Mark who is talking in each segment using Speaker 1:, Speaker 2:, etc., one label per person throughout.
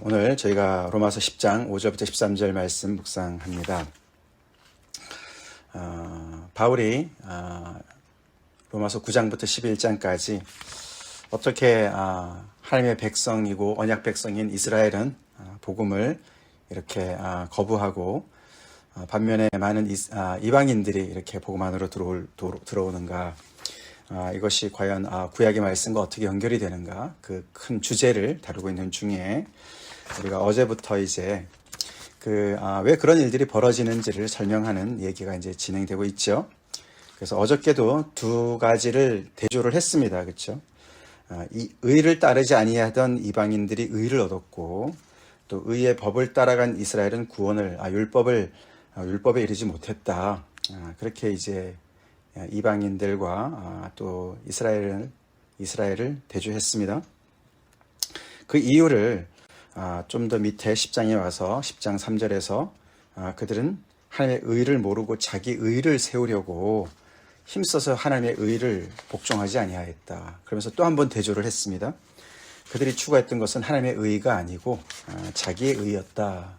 Speaker 1: 오늘 저희가 로마서 10장 5절부터 13절 말씀 묵상합니다. 바울이 로마서 9장부터 11장까지 어떻게 하나님의 백성이고 언약 백성인 이스라엘은 복음을 이렇게 거부하고 반면에 많은 이방인들이 이렇게 복음 안으로 들어오는가, 이것이 과연 구약의 말씀과 어떻게 연결이 되는가, 그 큰 주제를 다루고 있는 중에 우리가 어제부터 이제 왜 그런 일들이 벌어지는지를 설명하는 얘기가 이제 진행되고 있죠. 그래서 어저께도 두 가지를 대조를 했습니다. 그렇죠? 이 의를 따르지 아니하던 이방인들이 의를 얻었고, 또 의의 법을 따라간 이스라엘은 구원을 율법에 이르지 못했다. 그렇게 이제 이방인들과 또 이스라엘을 대조했습니다. 그 이유를 좀 더 밑에 10장에 와서 10장 3절에서 그들은 하나님의 의를 모르고 자기 의를 세우려고 힘써서 하나님의 의를 복종하지 아니하였다. 그러면서 또 한 번 대조를 했습니다. 그들이 추구했던 것은 하나님의 의가 아니고 자기의 의였다.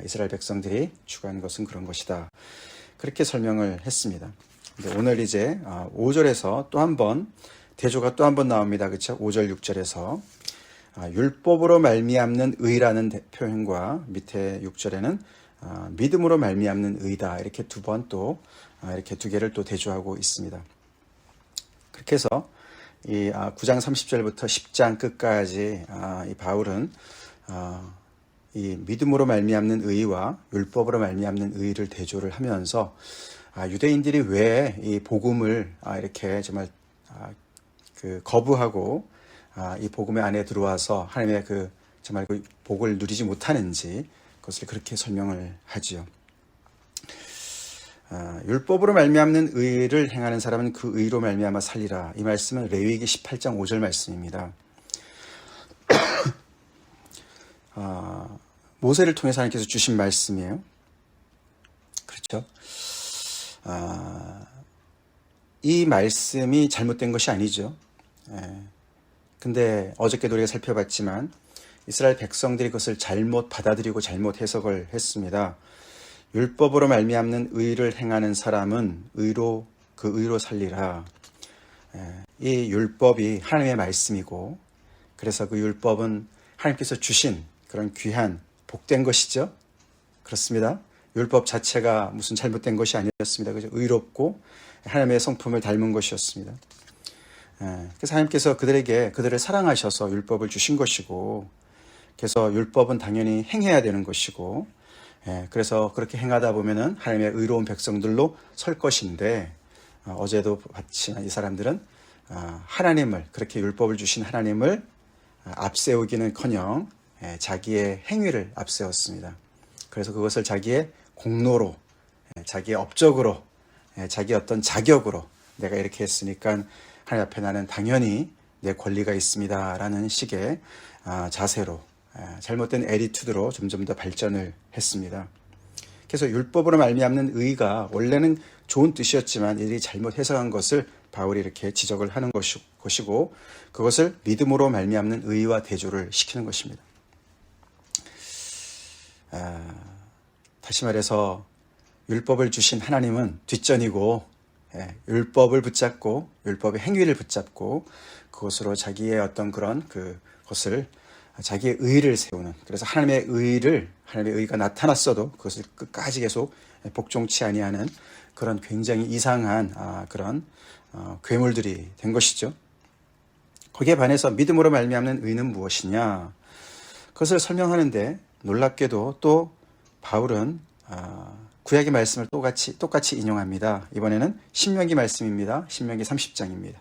Speaker 1: 이스라엘 백성들이 추구하는 것은 그런 것이다. 그렇게 설명을 했습니다. 근데 오늘 이제 5절에서 또 한 번 대조가 또 한 번 나옵니다. 그렇죠? 5절 6절에서 율법으로 말미암는 의라는 표현과 밑에 6절에는 믿음으로 말미암는 의다. 이렇게 두 번 또 이렇게 두 개를 또 대조하고 있습니다. 그렇게 해서 이 9장 30절부터 10장 끝까지 이 바울은 이 믿음으로 말미암는 의와 율법으로 말미암는 의를 대조를 하면서 유대인들이 왜 이 복음을 이렇게 정말 거부하고 이 복음의 안에 들어와서 하나님의 정말 그 복을 누리지 못하는지 그것을 그렇게 설명을 하지요. 율법으로 말미암는 의를 행하는 사람은 그 의로 말미암아 살리라. 이 말씀은 레위기 18장 5절 말씀입니다. 모세를 통해서 하나님께서 주신 말씀이에요. 그렇죠? 이 말씀이 잘못된 것이 아니죠. 근데 어저께도 우리가 살펴봤지만 이스라엘 백성들이 그것을 잘못 받아들이고 잘못 해석을 했습니다. 율법으로 말미암는 의를 행하는 사람은 그 의로 살리라. 이 율법이 하나님의 말씀이고, 그래서 그 율법은 하나님께서 주신 그런 귀한 복된 것이죠. 그렇습니다. 율법 자체가 무슨 잘못된 것이 아니었습니다. 그죠? 의롭고 하나님의 성품을 닮은 것이었습니다. 그래서 하나님께서 그들을 사랑하셔서 율법을 주신 것이고, 그래서 율법은 당연히 행해야 되는 것이고, 그래서 그렇게 행하다 보면은 하나님의 의로운 백성들로 설 것인데, 어제도 봤지만 이 사람들은 하나님을, 그렇게 율법을 주신 하나님을 앞세우기는커녕 자기의 행위를 앞세웠습니다. 그래서 그것을 자기의 공로로, 자기의 업적으로, 자기의 어떤 자격으로 내가 이렇게 했으니까 하나님 앞에 나는 당연히 내 권리가 있습니다 라는 식의 자세로, 잘못된 애티튜드로 점점 더 발전을 했습니다. 그래서 율법으로 말미암는 의가 원래는 좋은 뜻이었지만 이들이 잘못 해석한 것을 바울이 이렇게 지적을 하는 것이고, 그것을 믿음으로 말미암는 의와 대조를 시키는 것입니다. 다시 말해서 율법을 주신 하나님은 뒷전이고, 율법을 붙잡고 율법의 행위를 붙잡고 그것으로 자기의 어떤 그런 그것을 자기의 의를 세우는, 그래서 하나님의 의가 나타났어도 그것을 끝까지 계속 복종치 아니하는 그런 굉장히 이상한 그런 괴물들이 된 것이죠. 거기에 반해서 믿음으로 말미암는 의는 무엇이냐, 그것을 설명하는데 놀랍게도 또 바울은 구약의 말씀을 똑같이 인용합니다. 이번에는 신명기 말씀입니다. 신명기 30장입니다.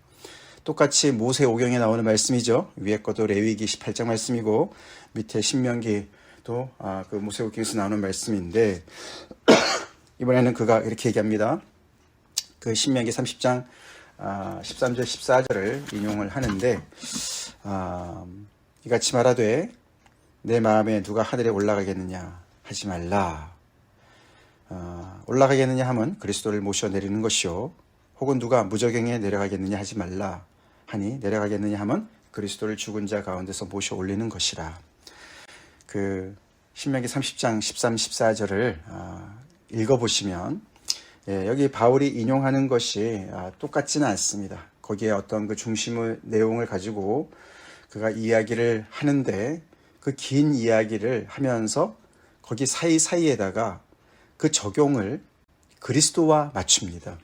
Speaker 1: 똑같이 모세오경에 나오는 말씀이죠. 위에 것도 레위기 18장 말씀이고 밑에 신명기도 그 모세오경에서 나오는 말씀인데 이번에는 그가 이렇게 얘기합니다. 그 신명기 30장 13절 14절을 인용을 하는데 이같이 말하되 내 마음에 누가 하늘에 올라가겠느냐 하지 말라. 올라가겠느냐 하면 그리스도를 모셔 내리는 것이요, 혹은 누가 무저갱에 내려가겠느냐 하지 말라 하니 내려가겠느냐 하면 그리스도를 죽은 자 가운데서 모셔 올리는 것이라. 그 신명기 30장 13, 14절을 읽어보시면 여기 바울이 인용하는 것이 똑같지는 않습니다. 거기에 어떤 그 중심의 내용을 가지고 그가 이야기를 하는데 그 긴 이야기를 하면서 거기 사이사이에다가 그 적용을 그리스도와 맞춥니다.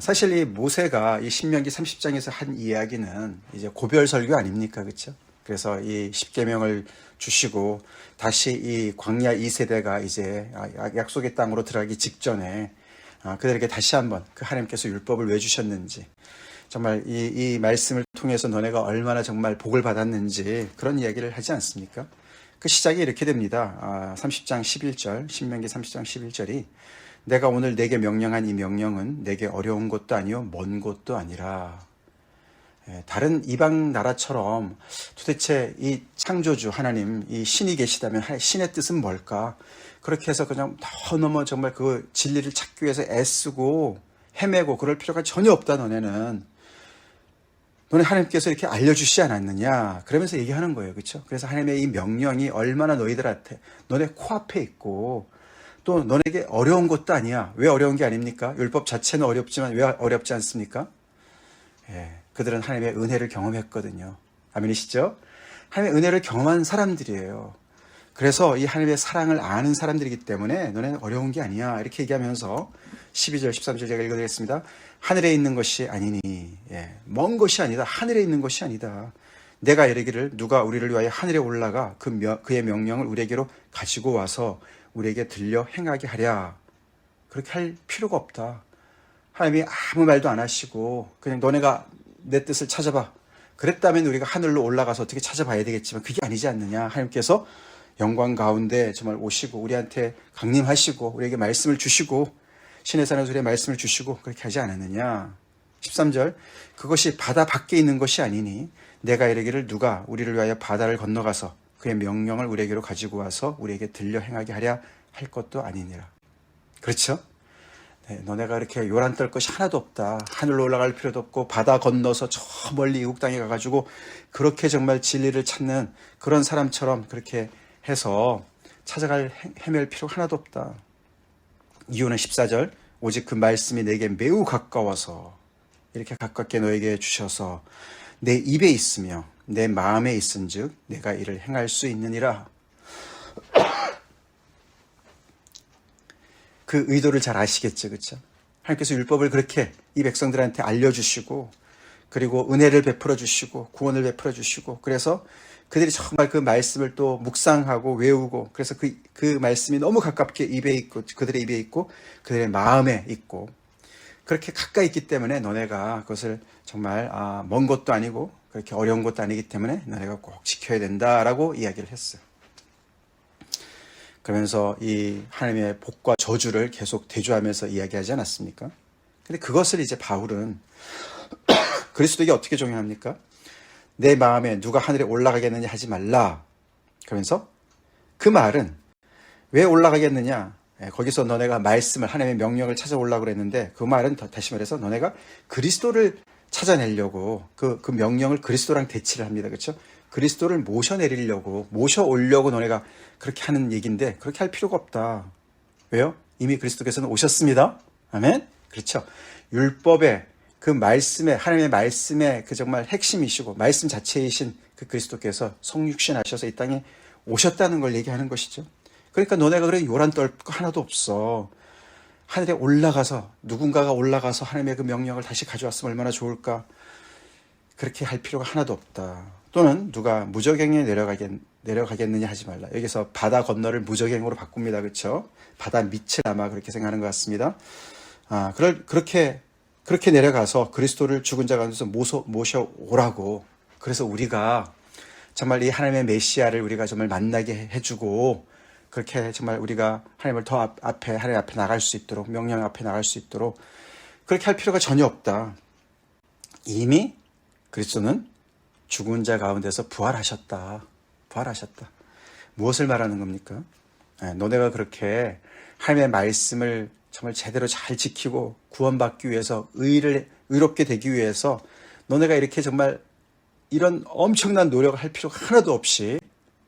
Speaker 1: 사실 이 모세가 이 신명기 30장에서 한 이야기는 이제 고별 설교 아닙니까? 그렇죠? 그래서 이 십계명을 주시고 다시 이 광야 2세대가 이제 약속의 땅으로 들어가기 직전에 그들에게 다시 한번 그 하나님께서 율법을 왜 주셨는지, 정말 이 말씀을 통해서 너네가 얼마나 정말 복을 받았는지 그런 이야기를 하지 않습니까? 그 시작이 이렇게 됩니다. 30장 11절, 신명기 30장 11절이 내가 오늘 내게 명령한 이 명령은 내게 어려운 것도 아니요 먼 것도 아니라. 다른 이방 나라처럼 도대체 이 창조주 하나님, 이 신이 계시다면 신의 뜻은 뭘까? 그렇게 해서 그냥 더 넘어 정말 그 진리를 찾기 위해서 애쓰고 헤매고 그럴 필요가 전혀 없다. 너네 하나님께서 이렇게 알려주시지 않았느냐? 그러면서 얘기하는 거예요. 그렇죠? 그래서 하나님의 이 명령이 얼마나 너희들한테, 너네 코앞에 있고 또 너네에게 어려운 것도 아니야. 왜 어려운 게 아닙니까? 율법 자체는 어렵지만 왜 어렵지 않습니까? 그들은 하나님의 은혜를 경험했거든요. 아멘이시죠? 하나님의 은혜를 경험한 사람들이에요. 그래서 이 하나님의 사랑을 아는 사람들이기 때문에 너네는 어려운 게 아니야. 이렇게 얘기하면서 12절, 13절 제가 읽어드리겠습니다. 하늘에 있는 것이 아니니, 먼 것이 아니다. 하늘에 있는 것이 아니다. 내가 이르기를 누가 우리를 위하여 하늘에 올라가 그의 명령을 우리에게로 가지고 와서 우리에게 들려 행하게 하랴. 그렇게 할 필요가 없다. 하나님이 아무 말도 안 하시고 그냥 너네가 내 뜻을 찾아봐. 그랬다면 우리가 하늘로 올라가서 어떻게 찾아봐야 되겠지만 그게 아니지 않느냐. 하나님께서 영광 가운데 정말 오시고 우리한테 강림하시고 우리에게 말씀을 주시고 신의 산에서 우리의 말씀을 주시고 그렇게 하지 않았느냐. 13절 그것이 바다 밖에 있는 것이 아니니 내가 이르기를 누가 우리를 위하여 바다를 건너가서 그의 명령을 우리에게로 가지고 와서 우리에게 들려 행하게 하랴 할 것도 아니니라. 그렇죠? 너네가 이렇게 요란 떨 것이 하나도 없다. 하늘로 올라갈 필요도 없고 바다 건너서 저 멀리 이국 땅에 가가지고 그렇게 정말 진리를 찾는 그런 사람처럼 그렇게 해서 찾아갈 헤맬 필요 하나도 없다. 이유는 14절 오직 그 말씀이 내게 매우 가까워서 이렇게 가깝게 너에게 주셔서 내 입에 있으며 내 마음에 있은즉 내가 이를 행할 수 있느니라. 그 의도를 잘 아시겠죠, 그렇죠? 하나님께서 율법을 그렇게 이 백성들한테 알려주시고 그리고 은혜를 베풀어 주시고 구원을 베풀어 주시고 그래서 그들이 정말 그 말씀을 또 묵상하고 외우고 그래서 그 말씀이 너무 가깝게 입에 있고 그들의 입에 있고 그들의 마음에 있고 그렇게 가까이 있기 때문에 너네가 그것을 정말 먼 것도 아니고 그렇게 어려운 것도 아니기 때문에 너네가 꼭 지켜야 된다라고 이야기를 했어요. 그러면서 이 하나님의 복과 저주를 계속 대조하면서 이야기하지 않았습니까? 근데 그것을 이제 바울은 그리스도에게 어떻게 적용합니까? 내 마음에 누가 하늘에 올라가겠느냐 하지 말라. 그러면서 그 말은 왜 올라가겠느냐? 거기서 너네가 말씀을 하나님의 명령을 찾아오려고 그랬는데 그 말은 다시 말해서 너네가 그리스도를 찾아내려고 그 명령을 그리스도랑 대치를 합니다. 그렇죠? 그리스도를 모셔오려고 너네가 그렇게 하는 얘기인데 그렇게 할 필요가 없다. 왜요? 이미 그리스도께서는 오셨습니다. 아멘? 그렇죠. 율법의 그 말씀에 하나님의 말씀의 그 정말 핵심이시고 말씀 자체이신 그 그리스도께서 성육신 하셔서 이 땅에 오셨다는 걸 얘기하는 것이죠. 그러니까 너네가 그래 요란 떨 거 하나도 없어. 하늘에 올라가서 누군가가 올라가서 하나님의 그 명령을 다시 가져왔으면 얼마나 좋을까. 그렇게 할 필요가 하나도 없다. 또는 누가 무저갱에 내려가겠느냐 하지 말라. 여기서 바다 건너를 무저갱으로 바꿉니다. 그렇죠? 바다 밑을 아마 그렇게 생각하는 것 같습니다. 그렇게 내려가서 그리스도를 죽은 자 가운데서 모셔오라고. 그래서 우리가 정말 이 하나님의 메시아를 우리가 정말 만나게 해주고 그렇게 정말 우리가 하나님 앞에 나갈 수 있도록 명령 앞에 나갈 수 있도록 그렇게 할 필요가 전혀 없다. 이미 그리스도는 죽은 자 가운데서 부활하셨다. 무엇을 말하는 겁니까? 너네가 그렇게 하나님의 말씀을 정말 제대로 잘 지키고 구원받기 위해서 의롭게 되기 위해서 너네가 이렇게 정말 이런 엄청난 노력을 할 필요가 하나도 없이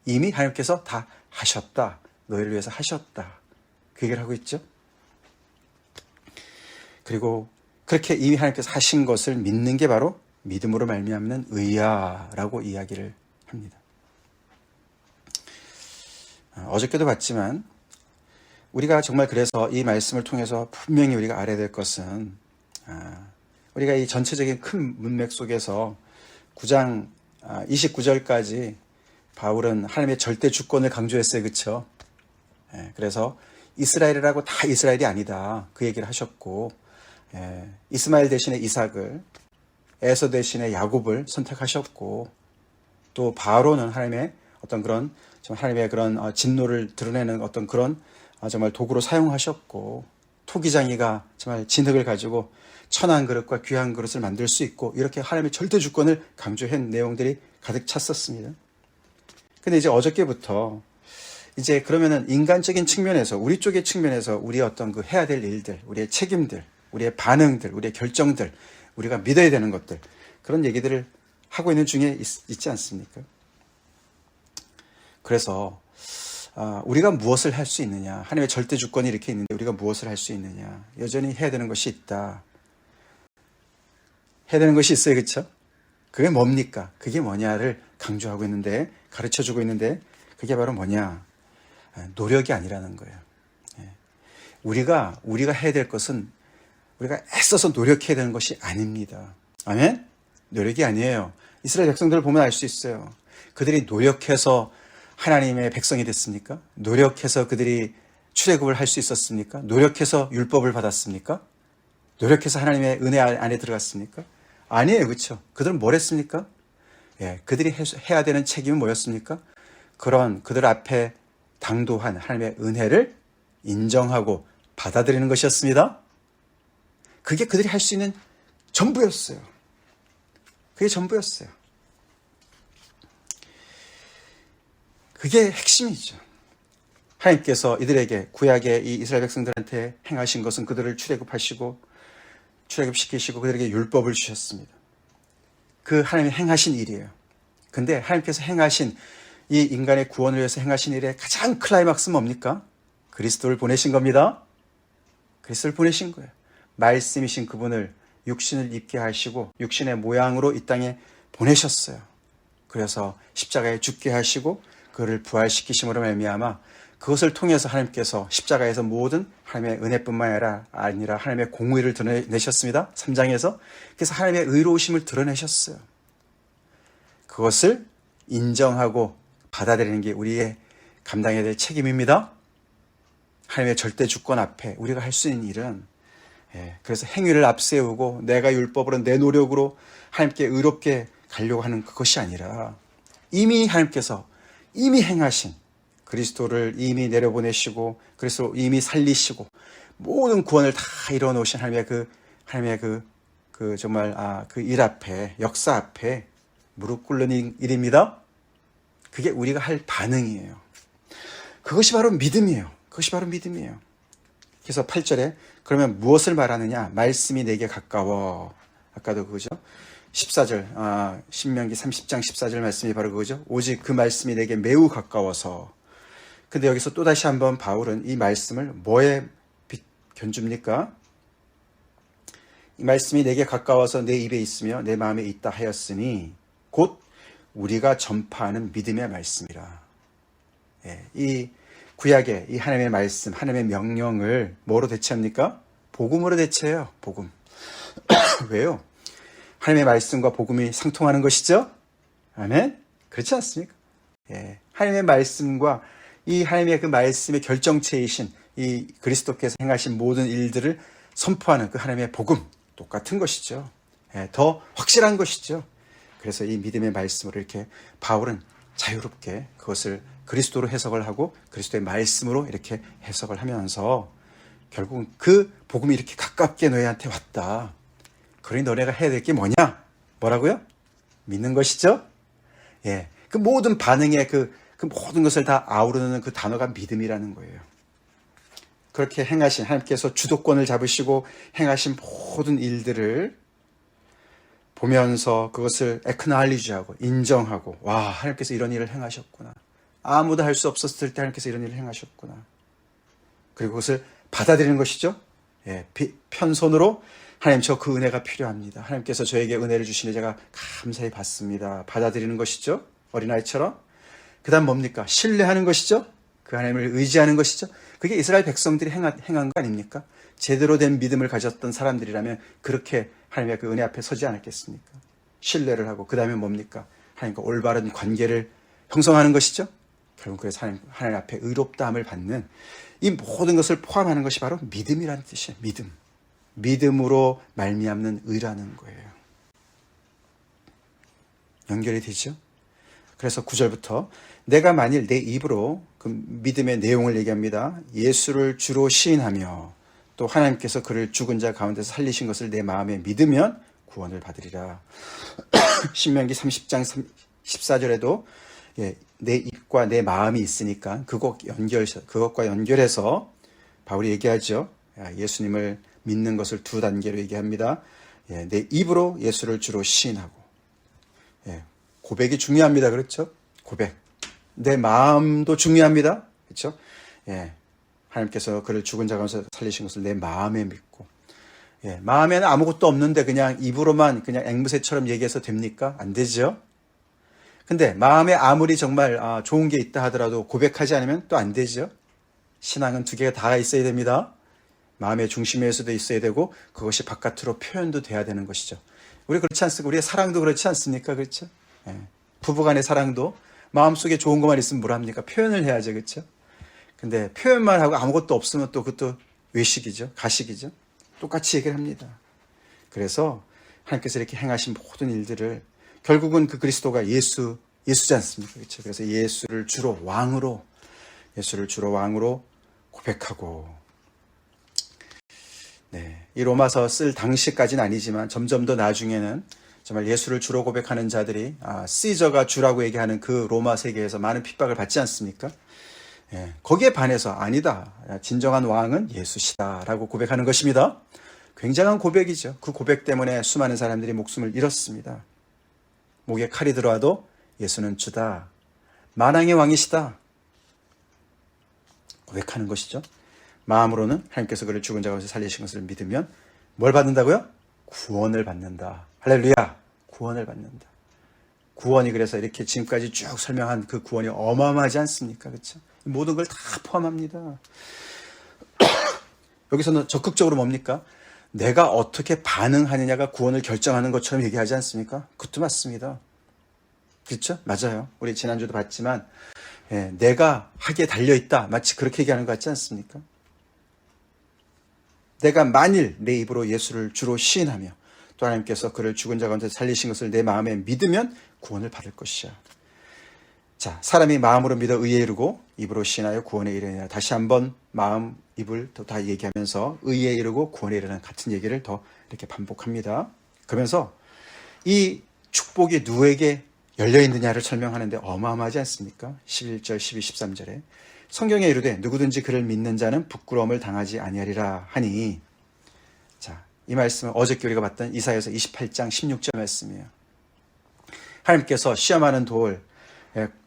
Speaker 1: 이미 하나님께서 다 하셨다. 너희를 위해서 하셨다. 그 얘기를 하고 있죠. 그리고 그렇게 이미 하나님께서 하신 것을 믿는 게 바로 믿음으로 말미암는 의야라고 이야기를 합니다. 어저께도 봤지만 우리가 정말 그래서 이 말씀을 통해서 분명히 우리가 알아야 될 것은 우리가 이 전체적인 큰 문맥 속에서 9장 29절까지 바울은 하나님의 절대 주권을 강조했어요. 그렇죠? 그래서 이스라엘이라고 다 이스라엘이 아니다. 그 얘기를 하셨고 이스마엘 대신에 이삭을, 에서 대신에 야곱을 선택하셨고, 또 바로는 하나님의 어떤 그런 하나님의 그런 진노를 드러내는 어떤 그런 정말 도구로 사용하셨고, 토기장이가 정말 진흙을 가지고 천한 그릇과 귀한 그릇을 만들 수 있고, 이렇게 하나님의 절대 주권을 강조한 내용들이 가득 찼었습니다. 근데 이제 어저께부터 이제 그러면은 인간적인 측면에서, 우리 쪽의 측면에서 우리의 어떤 그 해야 될 일들, 우리의 책임들, 우리의 반응들, 우리의 결정들, 우리가 믿어야 되는 것들, 그런 얘기들을 하고 있는 중에 있지 않습니까? 그래서 우리가 무엇을 할 수 있느냐, 하나님의 절대 주권이 이렇게 있는데 우리가 무엇을 할 수 있느냐, 여전히 해야 되는 것이 있다. 해야 되는 것이 있어요. 그렇죠? 그게 뭡니까? 그게 뭐냐를 강조하고 있는데, 가르쳐주고 있는데, 그게 바로 뭐냐? 노력이 아니라는 거예요. 우리가 해야 될 것은 우리가 애써서 노력해야 되는 것이 아닙니다. 아멘? 노력이 아니에요. 이스라엘 백성들을 보면 알 수 있어요. 그들이 노력해서 하나님의 백성이 됐습니까? 노력해서 그들이 출애굽을 할 수 있었습니까? 노력해서 율법을 받았습니까? 노력해서 하나님의 은혜 안에 들어갔습니까? 아니에요. 그렇죠? 그들은 뭘 했습니까? 그들이 해야 되는 책임은 뭐였습니까? 그런 그들 앞에 당도한 하나님의 은혜를 인정하고 받아들이는 것이었습니다. 그게 그들이 할 수 있는 전부였어요. 그게 전부였어요. 그게 핵심이죠. 하나님께서 이들에게, 구약의 이 이스라엘 백성들한테 행하신 것은 그들을 출애굽시키시고 그들에게 율법을 주셨습니다. 그 하나님이 행하신 일이에요. 근데 하나님께서 행하신 이 인간의 구원을 위해서 행하신 일의 가장 클라이막스는 뭡니까? 그리스도를 보내신 겁니다. 그리스도를 보내신 거예요. 말씀이신 그분을 육신을 입게 하시고 육신의 모양으로 이 땅에 보내셨어요. 그래서 십자가에 죽게 하시고 그를 부활시키심으로 말미암아 그것을 통해서 하나님께서 십자가에서 모든 하나님의 은혜뿐만 아니라 하나님의 공의를 드러내셨습니다. 3장에서. 그래서 하나님의 의로우심을 드러내셨어요. 그것을 인정하고 받아들이는 게 우리의 감당해야 될 책임입니다. 하나님의 절대 주권 앞에 우리가 할 수 있는 일은, 그래서 행위를 앞세우고 내가 율법으로 내 노력으로 하나님께 의롭게 가려고 하는 그것이 아니라 이미 하나님께서 이미 행하신 그리스도를 이미 내려보내시고 그리스도 이미 살리시고 모든 구원을 다 이루어 놓으신 하나님의 그 정말 그 일 앞에, 역사 앞에 무릎 꿇는 일입니다. 그게 우리가 할 반응이에요. 그것이 바로 믿음이에요. 그것이 바로 믿음이에요. 그래서 8절에 그러면 무엇을 말하느냐? 말씀이 내게 가까워. 아까도 그거죠. 14절, 신명기 30장 14절 말씀이 바로 그거죠. 오직 그 말씀이 내게 매우 가까워서. 근데 여기서 또다시 한번 바울은 이 말씀을 뭐에 견줍니까? 이 말씀이 내게 가까워서 내 입에 있으며 내 마음에 있다 하였으니 곧 우리가 전파하는 믿음의 말씀이라. 이 구약의 이 하나님의 말씀, 하나님의 명령을 뭐로 대체합니까? 복음으로 대체해요. 복음. 왜요? 하나님의 말씀과 복음이 상통하는 것이죠? 아멘? 그렇지 않습니까? 하나님의 말씀과 이 하나님의 그 말씀의 결정체이신 이 그리스도께서 행하신 모든 일들을 선포하는 그 하나님의 복음, 똑같은 것이죠. 더 확실한 것이죠. 그래서 이 믿음의 말씀으로 이렇게 바울은 자유롭게 그것을 그리스도로 해석을 하고 그리스도의 말씀으로 이렇게 해석을 하면서 결국은 그 복음이 이렇게 가깝게 너희한테 왔다. 그러니 너네가 해야 될 게 뭐냐? 뭐라고요? 믿는 것이죠? 그 모든 반응의 그 모든 것을 다 아우르는 그 단어가 믿음이라는 거예요. 그렇게 행하신 하나님께서 주도권을 잡으시고 행하신 모든 일들을 보면서 그것을 acknowledge하고 인정하고, 와, 하나님께서 이런 일을 행하셨구나. 아무도 할 수 없었을 때 하나님께서 이런 일을 행하셨구나. 그리고 그것을 받아들이는 것이죠. 편손으로 하나님, 저 그 은혜가 필요합니다. 하나님께서 저에게 은혜를 주시니 제가 감사히 받습니다. 받아들이는 것이죠. 어린아이처럼. 그 다음 뭡니까? 신뢰하는 것이죠. 그 하나님을 의지하는 것이죠. 그게 이스라엘 백성들이 행한 거 아닙니까? 제대로 된 믿음을 가졌던 사람들이라면 그렇게 하나님의 그 은혜 앞에 서지 않았겠습니까? 신뢰를 하고 그 다음에 뭡니까? 하나님과 올바른 관계를 형성하는 것이죠. 결국 그래서 하나님 앞에 의롭다함을 받는 이 모든 것을 포함하는 것이 바로 믿음이라는 뜻이에요. 믿음. 믿음으로 말미암는 의라는 거예요. 연결이 되죠? 그래서 9절부터 내가 만일 내 입으로 그 믿음의 내용을 얘기합니다. 예수를 주로 시인하며 또 하나님께서 그를 죽은 자 가운데서 살리신 것을 내 마음에 믿으면 구원을 받으리라. 신명기 30장 14절에도 내 입과 내 마음이 있으니까 그것과 연결해서 바울이 얘기하죠. 예수님을 믿는 것을 두 단계로 얘기합니다. 내 입으로 예수를 주로 시인하고, 고백이 중요합니다. 그렇죠? 고백. 내 마음도 중요합니다. 그렇죠? 하나님께서 그를 죽은 자 가운데서 살리신 것을 내 마음에 믿고, 마음에는 아무것도 없는데 그냥 입으로만 그냥 앵무새처럼 얘기해서 됩니까? 안 되죠? 근데 마음에 아무리 정말 좋은 게 있다 하더라도 고백하지 않으면 또 안 되죠? 신앙은 두 개가 다 있어야 됩니다. 마음의 중심에서도 있어야 되고 그것이 바깥으로 표현도 돼야 되는 것이죠. 우리 그렇지 않습니까? 우리의 사랑도 그렇지 않습니까? 그렇죠? 부부간의 사랑도 마음속에 좋은 것만 있으면 뭐랍니까? 표현을 해야죠. 그렇죠? 근데 표현만 하고 아무것도 없으면 또 그것도 외식이죠. 가식이죠. 똑같이 얘기를 합니다. 그래서 하나님께서 이렇게 행하신 모든 일들을 결국은 그 그리스도가 예수지 않습니까? 그렇죠? 그래서 예수를 주로 왕으로 고백하고, 이 로마서 쓸 당시까지는 아니지만 점점 더 나중에는 정말 예수를 주로 고백하는 자들이 시저가 주라고 얘기하는 그 로마 세계에서 많은 핍박을 받지 않습니까? 거기에 반해서 아니다. 진정한 왕은 예수시다라고 고백하는 것입니다. 굉장한 고백이죠. 그 고백 때문에 수많은 사람들이 목숨을 잃었습니다. 목에 칼이 들어와도 예수는 주다. 만왕의 왕이시다. 고백하는 것이죠. 마음으로는 하나님께서 그를 죽은 자 가운데서 살리신 것을 믿으면 뭘 받는다고요? 구원을 받는다. 할렐루야. 구원을 받는다. 구원이 그래서 이렇게 지금까지 쭉 설명한 그 구원이 어마어마하지 않습니까? 그렇죠? 모든 걸 다 포함합니다. 여기서는 적극적으로 뭡니까? 내가 어떻게 반응하느냐가 구원을 결정하는 것처럼 얘기하지 않습니까? 그것도 맞습니다. 그렇죠? 맞아요. 우리 지난주도 봤지만 내가 하기에 달려있다. 마치 그렇게 얘기하는 것 같지 않습니까? 내가 만일 내 입으로 예수를 주로 시인하며 또 하나님께서 그를 죽은 자 가운데 살리신 것을 내 마음에 믿으면 구원을 받을 것이야. 자, 사람이 마음으로 믿어 의에 이르고 입으로 시인하여 구원에 이르느니라. 다시 한번 마음, 입을 다 얘기하면서 의에 이르고 구원에 이르는 같은 얘기를 더 이렇게 반복합니다. 그러면서 이 축복이 누구에게 열려있느냐를 설명하는데 어마어마하지 않습니까? 11절, 12, 13절에 성경에 이르되 누구든지 그를 믿는 자는 부끄러움을 당하지 아니하리라 하니, 자, 이 말씀은 어저께 우리가 봤던 이사야서 28장 16절 말씀이에요. 하나님께서 시험하는 돌,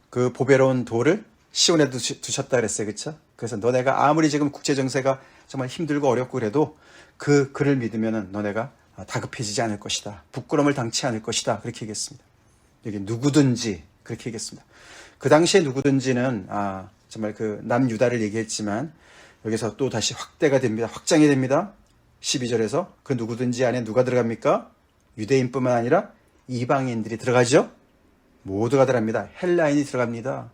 Speaker 1: 그 보배로운 돌을 시온에 두셨다 그랬어요. 그렇죠? 그래서 너네가 아무리 지금 국제 정세가 정말 힘들고 어렵고 그래도 그를 믿으면은 너네가 다급해지지 않을 것이다. 부끄러움을 당치 않을 것이다. 그렇게 얘기했습니다. 여기 누구든지 그렇게 얘기했습니다. 그 당시에 누구든지는 정말 그 남유다를 얘기했지만 여기서 또 다시 확대가 됩니다. 확장이 됩니다. 12절에서 그 누구든지 안에 누가 들어갑니까? 유대인뿐만 아니라 이방인들이 들어가죠. 모두가 들어갑니다. 헬라인이 들어갑니다.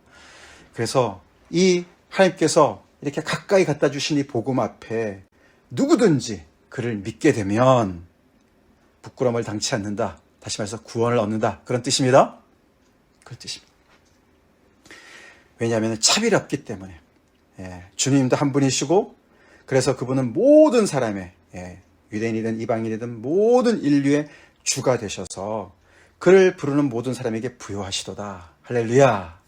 Speaker 1: 그래서 이 하나님께서 이렇게 가까이 갖다 주신 이 복음 앞에 누구든지 그를 믿게 되면 부끄러움을 당치 않는다. 다시 말해서 구원을 얻는다. 그런 뜻입니다. 그런 뜻입니다. 왜냐하면 차별이 없기 때문에. 주님도 한 분이시고 그래서 그분은 모든 사람의 유대인이든 이방인이든 모든 인류의 주가 되셔서 그를 부르는 모든 사람에게 부여하시도다. 할렐루야.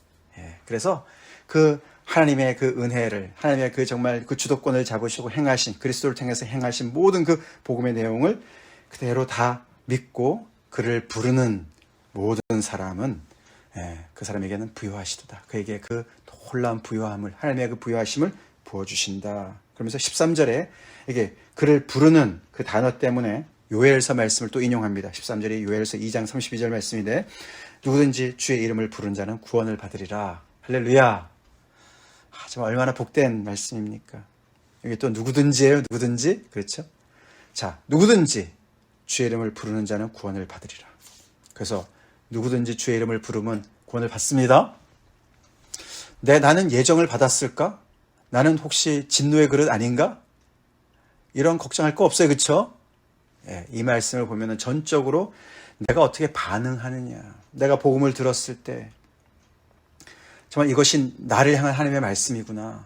Speaker 1: 그래서 그 하나님의 그 은혜를, 하나님의 그 정말 그 주도권을 잡으시고 행하신, 그리스도를 통해서 행하신 모든 그 복음의 내용을 그대로 다 믿고 그를 부르는 모든 사람은 그 사람에게는 부여하시도다. 그에게 그 놀라운 부요함을, 하나님의 그 부요하심을 부어주신다. 그러면서 13절에 이게 그를 부르는 그 단어 때문에 요엘서 말씀을 또 인용합니다. 13절이 요엘서 2장 32절 말씀인데 누구든지 주의 이름을 부른 자는 구원을 받으리라. 할렐루야. 정말 얼마나 복된 말씀입니까? 여기 또 누구든지예요. 누구든지. 그렇죠? 자, 누구든지 주의 이름을 부르는 자는 구원을 받으리라. 그래서 누구든지 주의 이름을 부르면 구원을 받습니다. 나는 예정을 받았을까? 나는 혹시 진노의 그릇 아닌가? 이런 걱정할 거 없어요. 그렇죠? 예, 이 말씀을 보면 전적으로 내가 어떻게 반응하느냐. 내가 복음을 들었을 때 정말 이것이 나를 향한 하나님의 말씀이구나.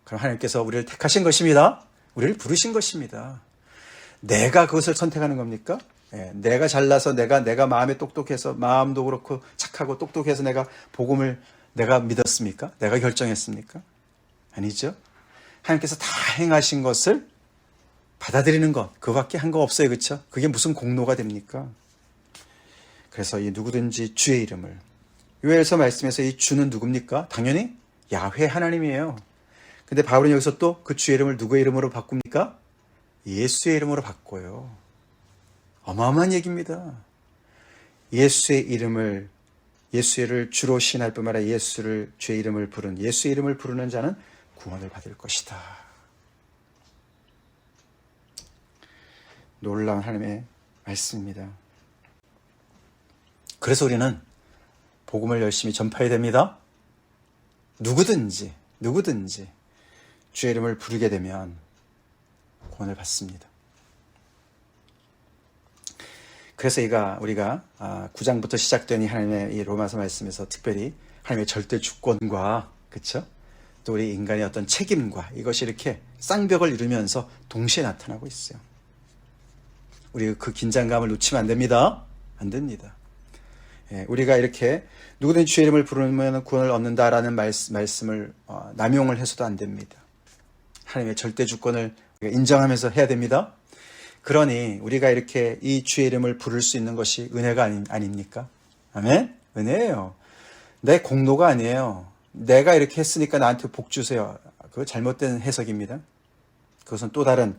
Speaker 1: 그럼 하나님께서 우리를 택하신 것입니다. 우리를 부르신 것입니다. 내가 그것을 선택하는 겁니까? 예, 내가 잘나서 내가 마음에 똑똑해서 마음도 그렇고 착하고 똑똑해서 내가 복음을 내가 믿었습니까? 내가 결정했습니까? 아니죠. 하나님께서 다 행하신 것을 받아들이는 것, 그거밖에 한 거 없어요. 그렇죠? 그게 무슨 공로가 됩니까? 그래서 이 누구든지 주의 이름을, 요엘서 말씀에서 이 주는 누굽니까? 당연히 야훼 하나님이에요. 근데 바울은 여기서 또 그 주의 이름을 누구의 이름으로 바꿉니까? 예수의 이름으로 바꿔요. 어마어마한 얘기입니다. 예수의 이름을, 예수를 주로 신할 뿐만 아니라 예수를, 주의 이름을 부른, 예수의 이름을 부르는 자는 구원을 받을 것이다. 놀라운 하나님의 말씀입니다. 그래서 우리는 복음을 열심히 전파해야 됩니다. 누구든지 주의 이름을 부르게 되면 구원을 받습니다. 그래서 우리가 9장부터 시작된 이 하나님의 이 로마서 말씀에서 특별히 하나님의 절대 주권과, 그렇죠? 또 우리 인간의 어떤 책임과 이것이 이렇게 쌍벽을 이루면서 동시에 나타나고 있어요. 우리 그 긴장감을 놓치면 안 됩니다. 안 됩니다. 예, 우리가 이렇게 누구든지 주의 이름을 부르면 구원을 얻는다라는 말씀을 남용을 해서도 안 됩니다. 하나님의 절대 주권을 인정하면서 해야 됩니다. 그러니 우리가 이렇게 이 주의 이름을 부를 수 있는 것이 은혜가 아닙니까? 아멘? 은혜예요. 내 공로가 아니에요. 내가 이렇게 했으니까 나한테 복 주세요. 그거 잘못된 해석입니다. 그것은 또 다른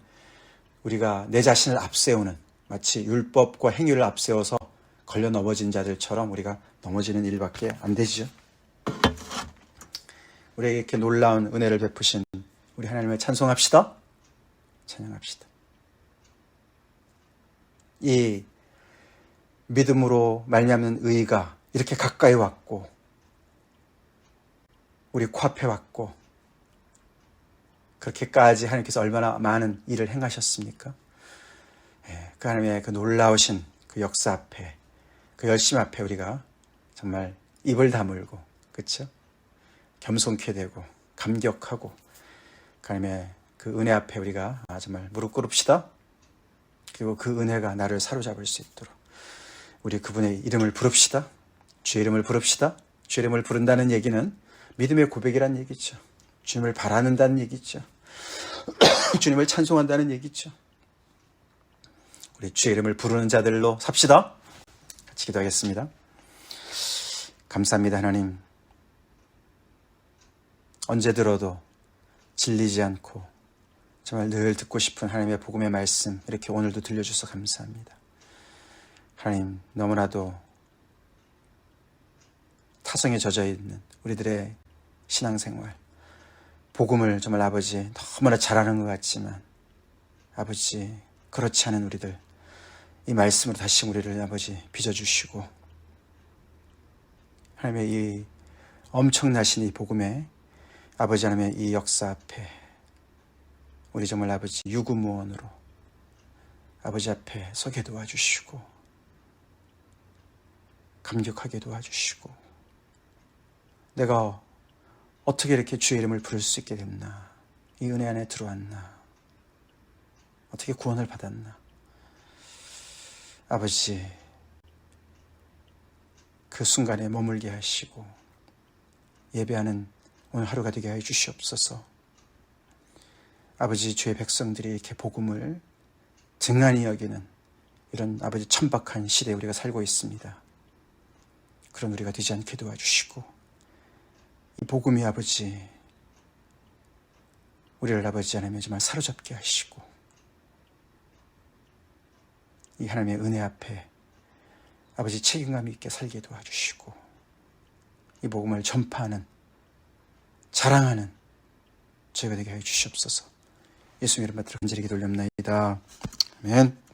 Speaker 1: 우리가 내 자신을 앞세우는, 마치 율법과 행위를 앞세워서 걸려 넘어진 자들처럼 우리가 넘어지는 일밖에 안 되죠. 우리에게 이렇게 놀라운 은혜를 베푸신 우리 하나님을 찬송합시다. 찬양합시다. 이 믿음으로 말미암는 의가 이렇게 가까이 왔고 우리 코앞에 왔고 그렇게까지 하나님께서 얼마나 많은 일을 행하셨습니까? 그 하나님의 그 놀라우신 그 역사 앞에, 그 열심 앞에 우리가 정말 입을 다물고, 그렇죠? 겸손케 되고 감격하고 그 하나님의 그 은혜 앞에 우리가 정말 무릎 꿇읍시다. 그리고 그 은혜가 나를 사로잡을 수 있도록 우리 그분의 이름을 부릅시다. 주의 이름을 부릅시다. 주의 이름을 부른다는 얘기는 믿음의 고백이란 얘기죠. 주님을 바라는다는 얘기죠. 주님을 찬송한다는 얘기죠. 우리 주의 이름을 부르는 자들로 삽시다. 같이 기도하겠습니다. 감사합니다. 하나님. 언제 들어도 질리지 않고 정말 늘 듣고 싶은 하나님의 복음의 말씀 이렇게 오늘도 들려주셔서 감사합니다. 하나님, 너무나도 타성에 젖어 있는 우리들의 신앙생활, 복음을 정말 아버지 너무나 잘하는 것 같지만 아버지 그렇지 않은 우리들, 이 말씀으로 다시 우리를 아버지 빚어주시고 하나님의 이 엄청나신 이 복음에 아버지 하나님의 이 역사 앞에 우리 정말 아버지 유구무원으로 아버지 앞에 서게 도와주시고 감격하게 도와주시고 내가 어떻게 이렇게 주의 이름을 부를 수 있게 됐나, 이 은혜 안에 들어왔나, 어떻게 구원을 받았나. 아버지 그 순간에 머물게 하시고 예배하는 오늘 하루가 되게 해 주시옵소서. 아버지, 주의 백성들이 이렇게 복음을 등한히 여기는 이런 아버지 천박한 시대에 우리가 살고 있습니다. 그런 우리가 되지 않게 도와주시고 이 복음이 아버지 우리를 아버지 하나님 정말 사로잡게 하시고 이 하나님의 은혜 앞에 아버지 책임감 있게 살게 도와주시고 이 복음을 전파하는 자랑하는 저희가 되게 해 주시옵소서. 예수님 이름 받들어 간절히 기도 올립나이다. 아멘.